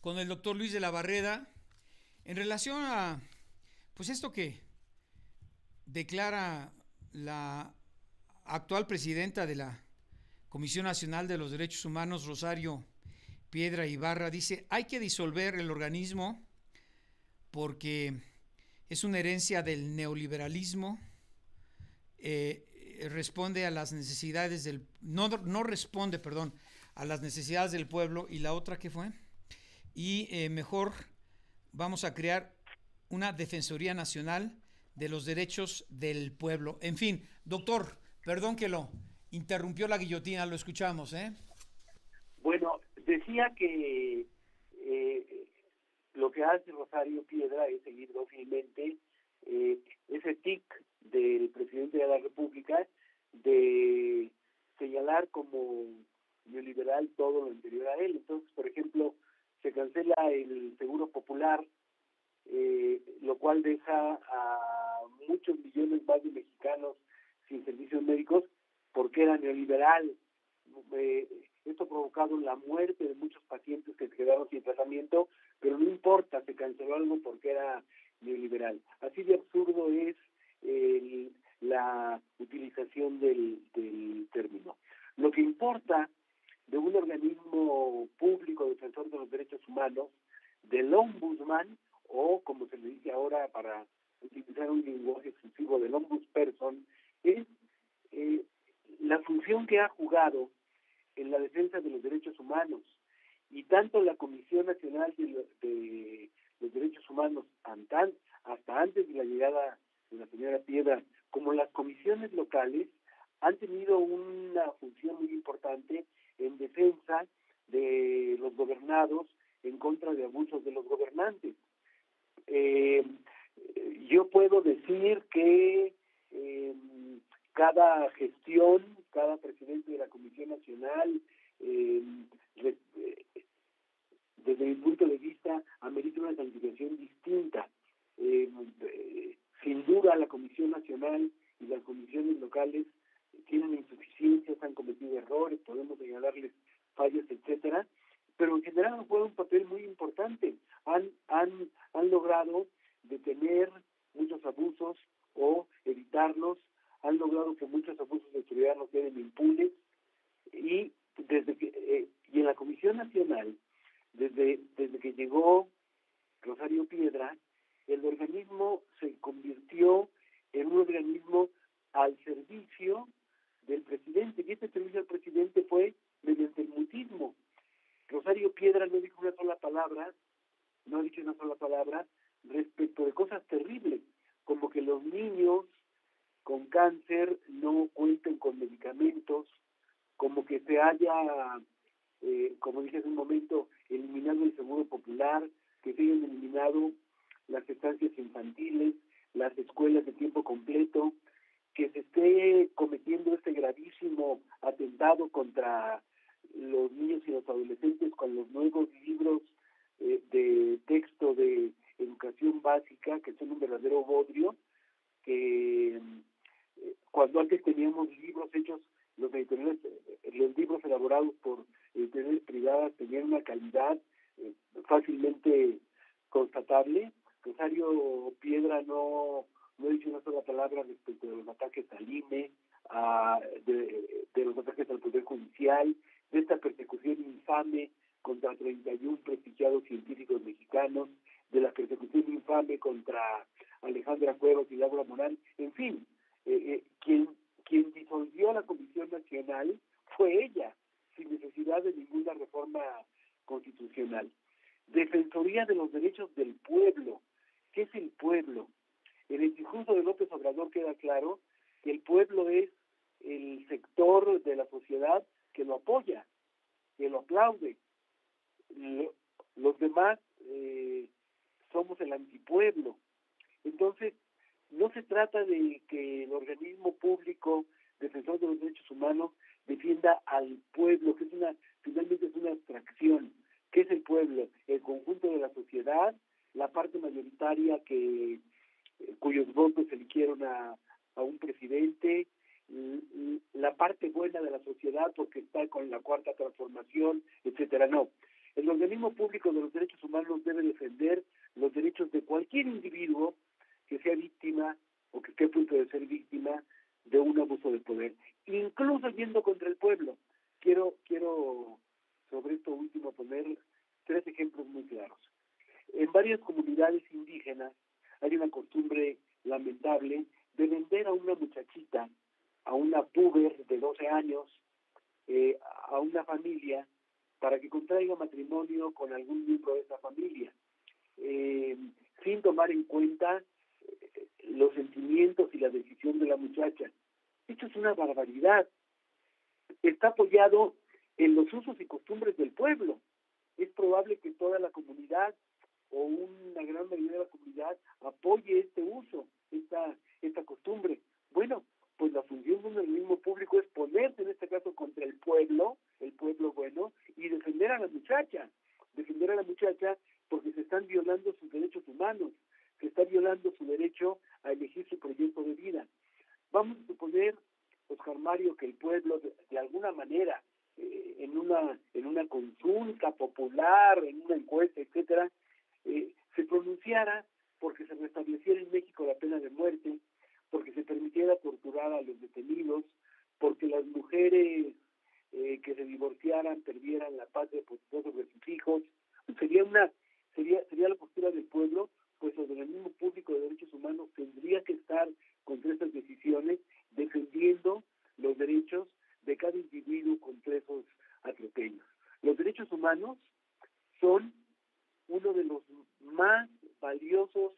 con el doctor Luis de la Barreda en relación a, pues esto que declara la actual presidenta de la Comisión Nacional de los Derechos Humanos, Rosario Piedra Ibarra. Dice, hay que disolver el organismo porque es una herencia del neoliberalismo, responde a las necesidades del, no responde, perdón, a las necesidades del pueblo. Y la otra, ¿qué fue? Y mejor vamos a crear una Defensoría Nacional de los Derechos del Pueblo. En fin, doctor, perdón que lo interrumpió la guillotina, lo escuchamos, ¿eh? Bueno, decía que lo que hace Rosario Piedra es seguir dócilmente ese tic del presidente de la República de señalar como neoliberal todo lo anterior a él. Entonces, por ejemplo, se cancela el Seguro Popular, lo cual deja a muchos millones más de mexicanos sin servicios médicos porque era neoliberal. Esto ha provocado la muerte de muchos pacientes que quedaron sin tratamiento, pero no importa, se canceló algo porque era neoliberal. Así de absurdo es la utilización del término. Lo que importa de un organismo público defensor de los derechos humanos, del ombudsman, o como se le dice ahora para utilizar un lenguaje exclusivo del ombudsperson, es la función que ha jugado en la defensa de los derechos humanos. Y tanto la Comisión Nacional de los Derechos Humanos, hasta antes de la llegada de la señora Piedra, como las comisiones locales, han tenido una función muy importante en defensa de los gobernados en contra de abusos de los gobernantes. Yo puedo decir que cada gestión, cada presidente de la Comisión Nacional, desde mi punto de vista, amerita una calificación distinta. Sin duda, la Comisión Nacional y las comisiones locales tienen insuficiencias, han cometido errores, podemos señalarles fallas, etcétera, pero en general han jugado un papel muy importante. Han logrado detener muchos abusos o evitarlos, han logrado que muchos abusos de autoridad no queden impunes, y y en la Comisión Nacional, desde que llegó Rosario Piedra, el organismo se convirtió en un organismo al servicio del presidente, y este servicio al presidente fue mediante el mutismo. Rosario Piedra no dijo una sola palabra, no ha dicho una sola palabra respecto de cosas terribles, como que los niños con cáncer no cuenten con medicamentos, como que se haya, como dije hace un momento, eliminado el Seguro Popular, que se hayan eliminado las estancias infantiles, las escuelas de tiempo completo, que se esté cometiendo este gravísimo atentado contra los niños y los adolescentes con los nuevos libros de texto de educación básica, que son un verdadero bodrio, que cuando antes teníamos libros hechos, los libros elaborados por editoriales privadas tenían una calidad fácilmente constatable. Rosario Piedra no ha dicho una sola palabra respecto de los ataques al INE, de los ataques al Poder Judicial, de esta persecución infame contra 31 prestigiados científicos mexicanos, de la persecución infame contra Alejandra Cuevas y Laura Morán. En fin, quien disolvió la Comisión Nacional fue ella, sin necesidad de ninguna reforma constitucional. Defensoría de los Derechos del Pueblo. ¿Qué es el pueblo? En el discurso de López Obrador queda claro que el pueblo es el sector de la sociedad que lo apoya, que lo aplaude. Los demás somos el antipueblo. Entonces, no se trata de que el organismo público defensor de los derechos humanos defienda al pueblo, que finalmente es una abstracción. ¿Qué es el pueblo? El conjunto de la sociedad, la parte mayoritaria cuyos votos eligieron a un presidente, la parte buena de la sociedad porque está con la cuarta transformación, etcétera. No, El organismo público de los derechos humanos debe defender los derechos de cualquier individuo que sea víctima o que esté a punto de ser víctima de un abuso de poder, incluso yendo contra el pueblo. Quiero sobre esto último poner 3 ejemplos muy claros. En varias comunidades indígenas hay una costumbre lamentable de vender a una muchachita, a una puber de 12 años, a una familia para que contraiga matrimonio con algún miembro de esa familia, sin tomar en cuenta los sentimientos y la decisión de la muchacha. Esto es una barbaridad. Está apoyado en los usos y costumbres del pueblo. Es probable que toda la comunidad o una gran mayoría de la comunidad apoye este uso, esta costumbre. Bueno, pues la función de un organismo público es ponerse en este caso contra el pueblo bueno, y defender a la muchacha porque se están violando sus derechos humanos, se está violando su derecho a elegir su proyecto de vida. Vamos a suponer, Oscar Mario, que el pueblo de alguna manera, en una consulta popular, en una encuesta, etcétera, se pronunciara porque se restableciera en México la pena de muerte, porque se permitiera torturar a los detenidos, porque las mujeres que se divorciaran perdieran la patria potestad sobre sus hijos. Sería la postura del pueblo, pues el organismo público de derechos humanos tendría que estar contra estas decisiones, defendiendo los derechos de cada individuo contra esos atropellos. Los derechos humanos son uno de los más valiosos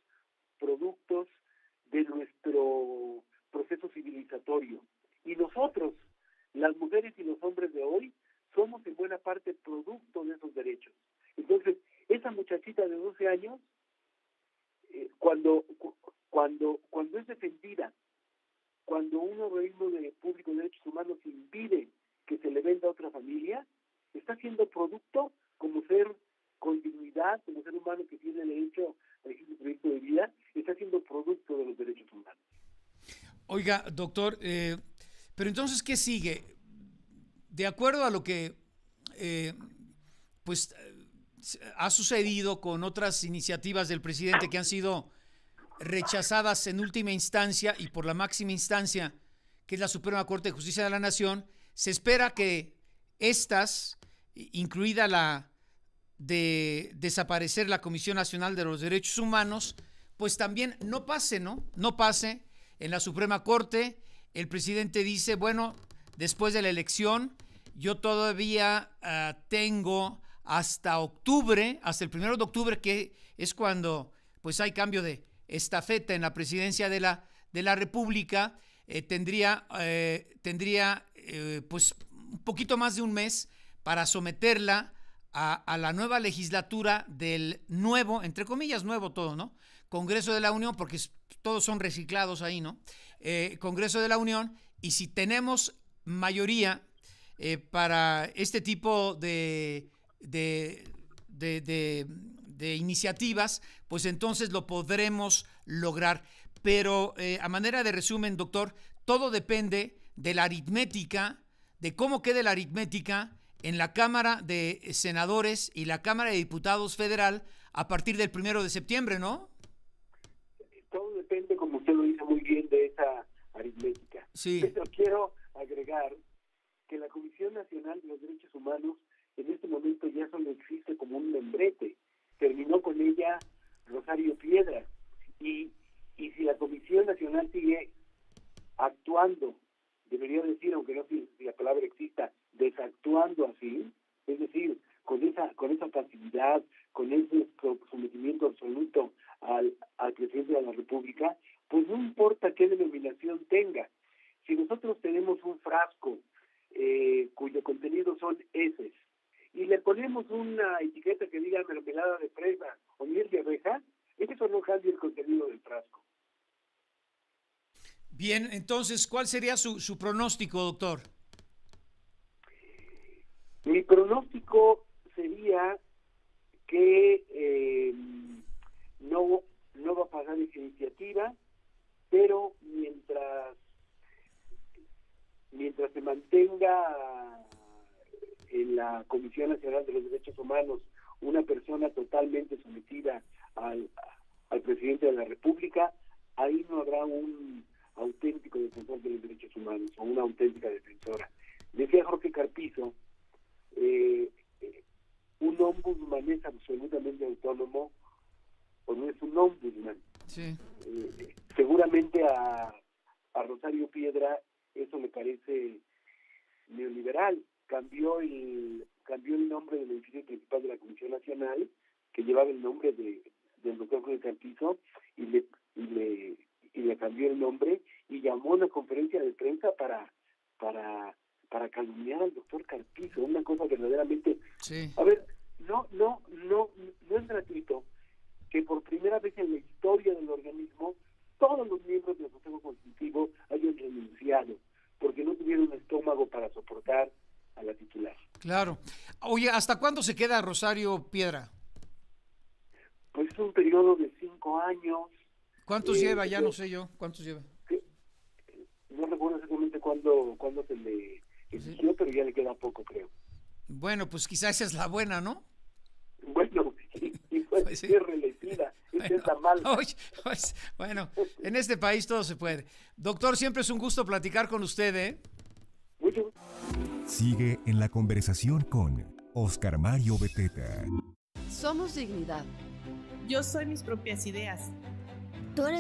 productos de nuestro proceso civilizatorio. Y nosotros, las mujeres y los hombres de hoy, somos en buena parte producto de esos derechos. Entonces, esa muchachita de 12 años, cuando es defendida, cuando un organismo público de derechos humanos impide que se le venda a otra familia, está siendo producto como ser con dignidad, como ser humano que tiene derecho a elegir su proyecto de vida, está siendo producto de los derechos humanos. Oiga, doctor, pero entonces, ¿qué sigue? De acuerdo a lo que pues ha sucedido con otras iniciativas del presidente que han sido rechazadas en última instancia y por la máxima instancia, que es la Suprema Corte de Justicia de la Nación, se espera que estas, incluida la de desaparecer la Comisión Nacional de los Derechos Humanos, pues también no pase, ¿no? No pase en la Suprema Corte. El presidente dice, bueno, después de la elección, yo todavía tengo hasta octubre, hasta el 1 de octubre, que es cuando pues hay cambio de estafeta en la presidencia de la República, tendría pues un poquito más de un mes para someterla a la nueva legislatura del nuevo, entre comillas, nuevo todo, ¿no? Congreso de la Unión, porque todos son reciclados ahí, ¿no? Congreso de la Unión, y si tenemos mayoría para este tipo de iniciativas, pues entonces lo podremos lograr. Pero a manera de resumen, doctor, todo depende de la aritmética, de cómo quede la aritmética en la Cámara de Senadores y la Cámara de Diputados Federal a partir del 1 de septiembre, ¿no? Todo depende, como usted lo dice muy bien, de esa aritmética. Sí. Pero quiero agregar que la Comisión Nacional de los Derechos Humanos en este momento ya solo existe como un membrete. Terminó con ella Rosario Piedra. Y si la Comisión Nacional sigue actuando, debería decir, aunque no sé si la palabra exista, desactuando así, es decir, con esa pasividad, con ese sometimiento absoluto al presidente de la República, pues no importa qué denominación tenga. Si nosotros tenemos un frasco cuyo contenido son heces, y le ponemos una etiqueta que diga mermelada de fresa o miel de abeja, eso no cambia el contenido del frasco. Bien, entonces, ¿cuál sería su pronóstico, doctor? Mi pronóstico sería que no va a pasar esa iniciativa, pero mientras se mantenga en la Comisión Nacional de los Derechos Humanos una persona totalmente sometida al presidente de la República, ahí no habrá un auténtico defensor de los derechos humanos o una auténtica defensora. Decía Jorge Carpizo, un ombudsman es absolutamente autónomo o no es un ombudsman. Sí. Seguramente a Rosario Piedra eso le parece neoliberal. Cambió el nombre del edificio principal de la Comisión Nacional, que llevaba el nombre del doctor Jorge Carpizo, y le cambió el nombre y llamó a una conferencia de prensa para calumniar al doctor Carpizo, una cosa verdaderamente... Sí. A ver, no es gratuito que por primera vez en la historia del organismo todos los miembros del Consejo Consultivo hayan renunciado porque no tuvieron estómago para soportar a la titular. Claro. Oye, ¿hasta cuándo se queda Rosario Piedra? Pues es un periodo de 5 años. ¿Cuántos lleva? Ya no sé yo. ¿Cuántos lleva? No recuerdo exactamente cuándo se le exigió, pero ya le queda poco, creo. Bueno, pues quizás esa es la buena, ¿no? Bueno, y fue Pues sí. reelegida. Esta es la mala. Bueno, en este país todo se puede. Doctor, siempre es un gusto platicar con usted, ¿eh? Mucho. Sigue en la conversación con Oscar Mario Beteta. Somos dignidad. Yo soy mis propias ideas. Tú eres